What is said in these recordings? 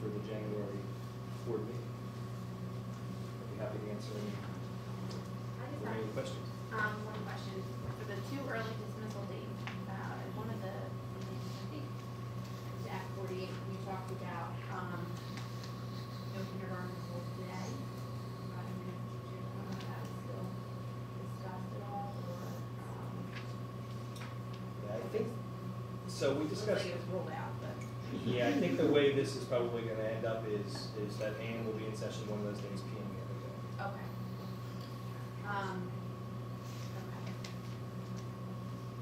for the January board meeting. I'd be happy to answer any questions. One question. For the 2 early dismissal dates, one of the, I think, Act 48, we talked about, no kindergarten until today. I don't know if that was still discussed at all, or, Yeah, I think, so we it looks discussed. like it was rolled out, but. Yeah, I think the way this is probably going to end up is that Ann will be in session one of those days PM the other day. Okay. Okay.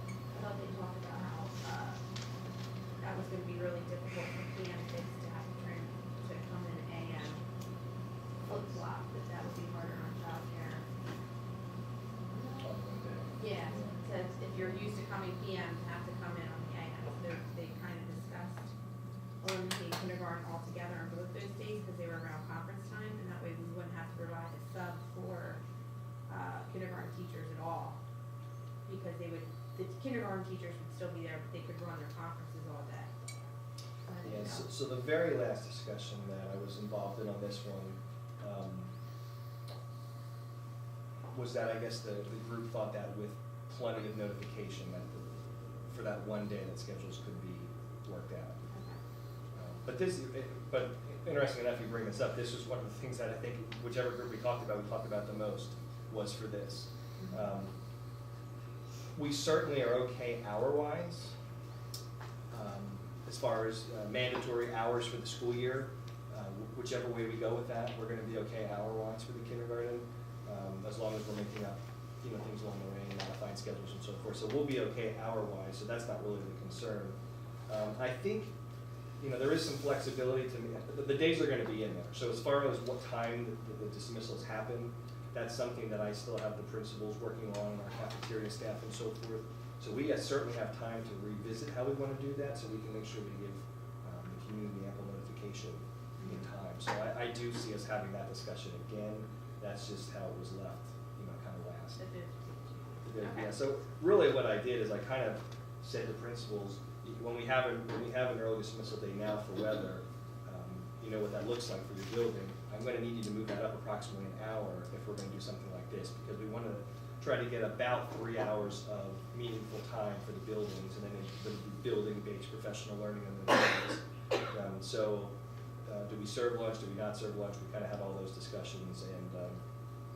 I thought they talked about how, that was gonna be really difficult for PM kids to have to train, to come in AM flip-flop, that would be harder on childcare. On Monday. Yeah, says if you're used to coming PM, to have to come in on the AM, so they kind of discussed eliminating kindergarten altogether on both those days, because they were around conference time, and that way we wouldn't have to provide a sub for, kindergarten teachers at all, because the kindergarten teachers would still be there, but they could run their conferences all day. Yeah, so the very last discussion that I was involved in on this one, was that I guess the group thought that with plenty of notification that for that one day that schedules could be worked out. But interesting enough you bring this up, this was one of the things that I think whichever group we talked about the most was for this. We certainly are okay hour-wise, as far as mandatory hours for the school year. Whichever way we go with that, we're going to be okay hour-wise for the kindergarten, as long as we're making up, things along the way and modifying schedules and so forth. So we'll be okay hour-wise, so that's not really the concern. I think, there is some flexibility to me. The days are going to be in there. So as far as what time the dismissals happen, that's something that I still have the principals working on, our cafeteria staff and so forth. So we certainly have time to revisit how we want to do that, so we can make sure we give the community ample notification in time. So I do see us having that discussion again. That's just how it was left, kind of last. Yeah, so really what I did is I kind of said to principals, when we have an early dismissal day now for weather, you know what that looks like for your building. I'm going to need you to move that up approximately an hour if we're going to do something like this, because we want to try to get about 3 hours of meaningful time for the buildings, and then the building-based professional learning on the days. Do we serve lunch? Do we not serve lunch? We kind of have all those discussions, and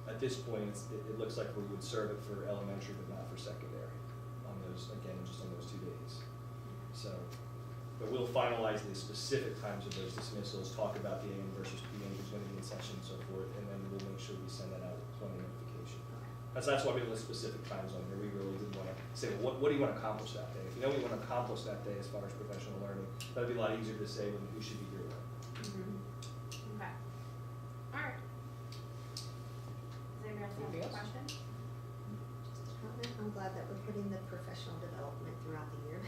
at this point, it looks like we would serve it for elementary, but not for secondary. On those, again, just on those 2 days. So, but we'll finalize the specific times of those dismissals, talk about the AM versus PM, who's going to be in session and so forth, and then we'll make sure we send that out with plenty of notification. That's why we list specific times on here. We really didn't want to say, well, what do you want to accomplish that day? If you know what you want to accomplish that day as far as professional learning, that'd be a lot easier to say when who should be here when. Okay. All right. Does anybody else have a question? Just a comment, I'm glad that we're putting the professional development throughout the year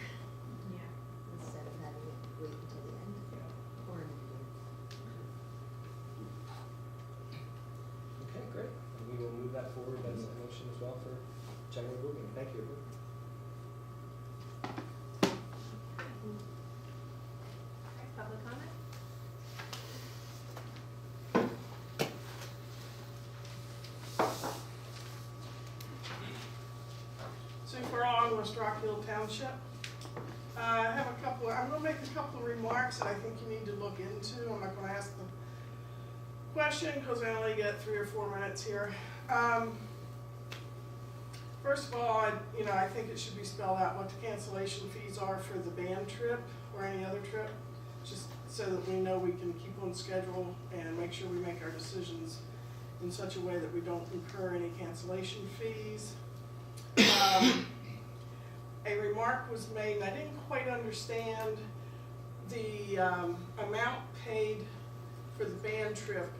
Yeah. instead of having it wait until the end or in the year. Okay, great. And we will move that forward as a motion as well for January board meeting. Thank you. Okay, public comment? Sue Farrell, West Rockville Township. I have I'm going to make a couple of remarks that I think you need to look into. I'm not going to ask the question because I only get 3 or 4 minutes here. First of all, I think it should be spelled out what the cancellation fees are for the band trip or any other trip, just so that we know we can keep on schedule and make sure we make our decisions in such a way that we don't incur any cancellation fees. A remark was made, and I didn't quite understand the amount paid for the band trip.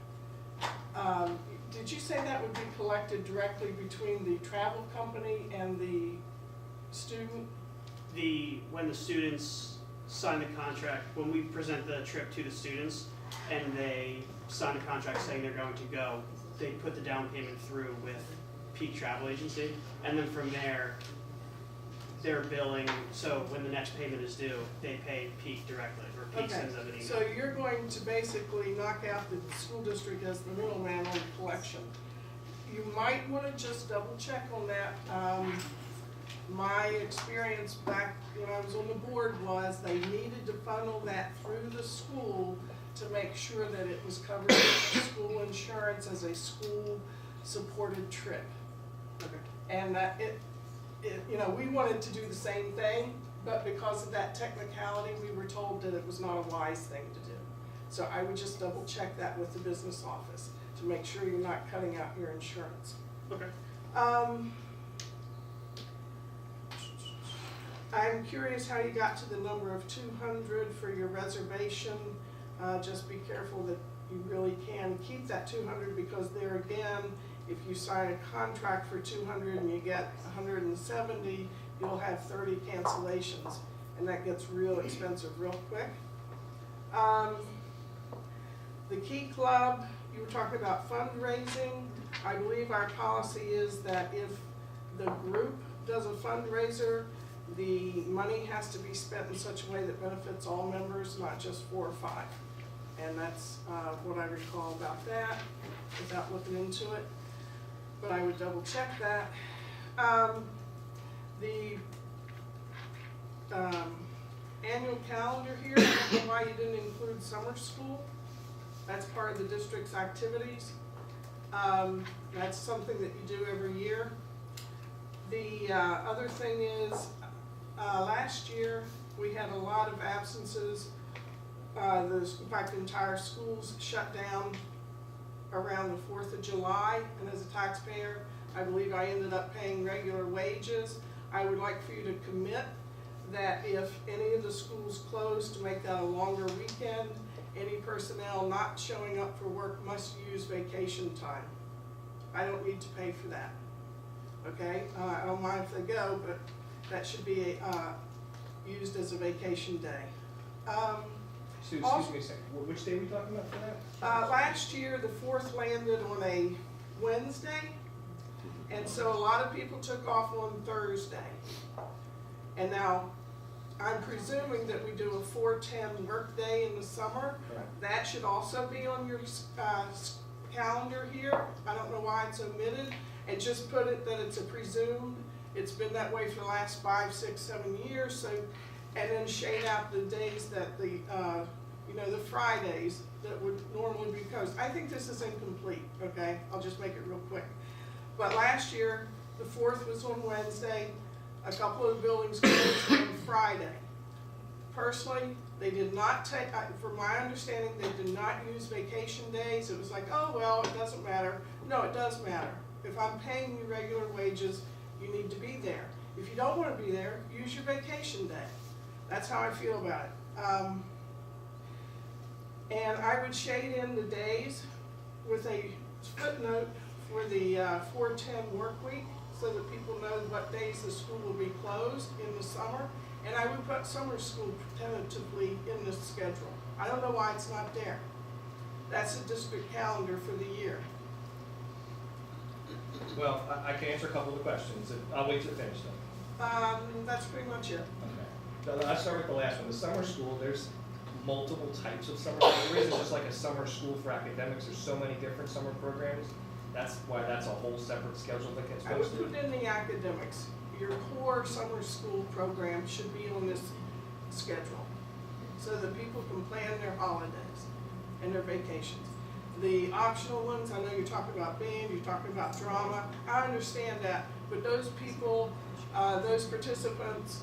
Did you say that would be collected directly between the travel company and the student? When the students sign the contract, when we present the trip to the students and they sign a contract saying they're going to go, they put the down payment through with Peak Travel Agency, and then from there, their billing, so when the next payment is due, they pay Peak directly, or Peak Okay, sends them an email. so you're going to basically knock out the school district as the middleman on the collection. You might wanna just double check on that. My experience back when I was on the board was they needed to funnel that through the school to make sure that it was covered with school insurance as a school-supported trip. Okay. And that we wanted to do the same thing, but because of that technicality, we were told that it was not a wise thing to do. So I would just double check that with the business office to make sure you're not cutting out your insurance. Okay. I'm curious how you got to the number of 200 for your reservation. Just be careful that you really can keep that 200, because there again, if you sign a contract for 200 and you get 170, you'll have 30 cancellations, and that gets real expensive real quick. The Key Club, you were talking about fundraising. I believe our policy is that if the group does a fundraiser, the money has to be spent in such a way that benefits all members, not just 4 or 5. And that's what I recall about that, without looking into it. But I would double check that. The annual calendar here, I don't know why you didn't include summer school. That's part of the district's activities. That's something that you do every year. The other thing is, last year, we had a lot of absences. In fact, the entire schools shut down around the 4th of July, and as a taxpayer, I believe I ended up paying regular wages. I would like for you to commit that if any of the schools close, to make that a longer weekend. Any personnel not showing up for work must use vacation time. I don't need to pay for that, okay? I don't mind if they go, but that should be used as a vacation day. So, excuse me a second, which day are we talking about for that? Last year, the 4th landed on a Wednesday, and so a lot of people took off on Thursday. And now, I'm presuming that we do a 4/10 work day in the summer. Correct. That should also be on your calendar here. I don't know why it's omitted, and just put it that it's a presumed. It's been that way for the last 5, 6, 7 years, so, and then shade out the days that the Fridays that would normally be closed. I think this is incomplete, okay? I'll just make it real quick. But last year, the 4th was on Wednesday, a couple of buildings closed on Friday. Personally, they did not take, from my understanding, they did not use vacation days. It was like, oh, well, it doesn't matter. No, it does matter. If I'm paying you regular wages, you need to be there. If you don't want to be there, use your vacation day. That's how I feel about it. And I would shade in the days with a footnote for the 4/10 work week, so that people know what days the school will be closed in the summer. And I would put summer school tentatively in the schedule. I don't know why it's not there. That's the district calendar for the year. Well, I can answer a couple of the questions. I'll wait to finish them. That's pretty much it. Okay. So I'll start with the last one. The summer school, there's multiple types of summer school. There isn't just like a summer school for academics. There's so many different summer programs. That's why that's a whole separate schedule that gets I would posted. put in the academics. Your core summer school program should be on this schedule, so that people can plan their holidays and their vacations. The optional ones, I know you're talking about band, you're talking about drama, I understand that, but those people, those participants,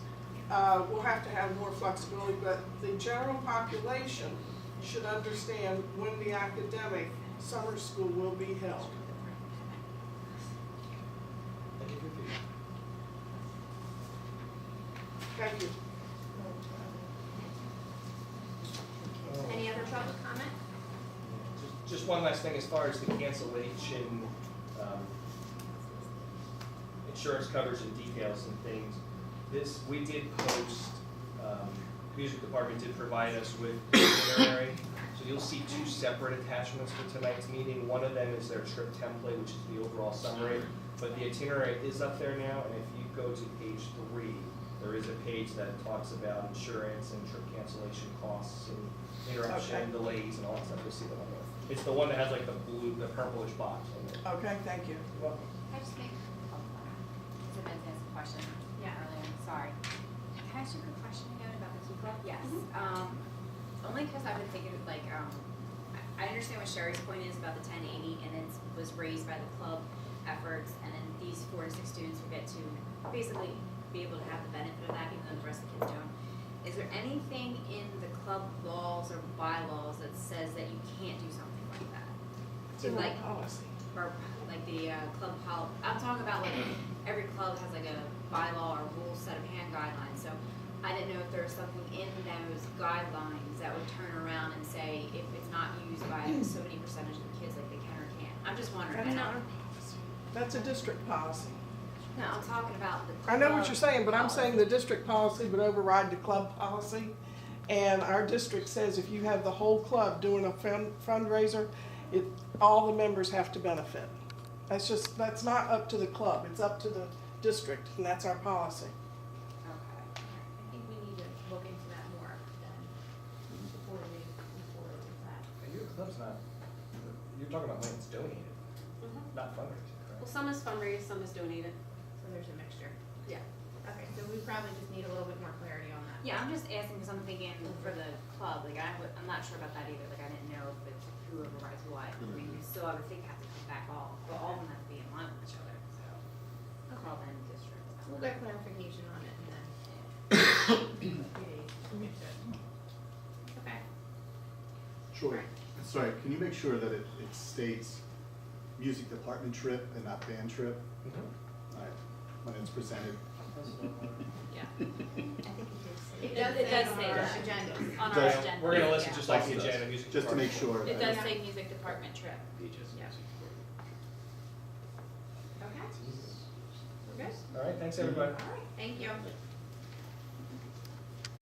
will have to have more flexibility, but the general population should understand when the academic summer school will be held. Thank you. Any other public comment? Just one last thing, as far as the cancellation, insurance coverage and details and things. We did post, music department did provide us with the itinerary. So you'll see 2 separate attachments for tonight's meeting. One of them is their trip template, which is the overall summary. But the itinerary is up there now, and if you go to page 3, there is a page that talks about insurance and trip cancellation costs and interruption, Okay. delays and all that stuff, you'll see that on there. It's the one that has like the purplish box on it. Okay, thank you. Oh, Can I just make, because I meant to ask a question Yeah. earlier, sorry. Can I ask you a quick question again about the Key Club? Yes. Only because I've been thinking, like, I understand what Sherry's point is about the 1080, and it was raised by the club efforts, and then these 4 to 6 students will get to basically be able to have the benefit of that, even though the rest of the kids don't. Is there anything in the club laws or bylaws that says that you can't do something like that? It's in our Like- policy. Or like the club I'm talking about like every club has like a bylaw or rule set of hand guidelines, so I didn't know if there was something in those guidelines that would turn around and say if it's not used by so many percentage of the kids, like they can or can't. I'm just wondering. That's I not know, our policy. That's a district policy. no, I'm talking about the I know what club you're saying, but I'm policy. saying the district policy would override the club policy. And our district says if you have the whole club doing a fundraiser, all the members have to benefit. That's not up to the club, it's up to the district, and that's our policy. Okay. I think we need to look into that more then, before we move forward with that. And your club's not, you're talking about when it's donated, not fundraising, Well, correct? some is fundraised, some is donated. So there's a mixture. Yeah. Okay, so we probably just need a little bit more clarity on that. Yeah, I'm just asking because I'm thinking for the club, like I'm not sure about that either, like I didn't know if it's who overrides what. I mean, you still, I would think have to come back all of them have to be in line with each other, so. Club and district. We'll get clarification on it and then. Okay. Troy, sorry, can you make sure that it states music department trip and not band trip? All right, when it's presented. Yeah. I think it It is. does It say does on say our that. agenda. On our Does- agenda. We're gonna list it yeah. just like the Also does. agenda, music. Just to make department. sure It that. does say music department trip. Yeah. Okay. We're good? All right, thanks everybody. All right, thank you.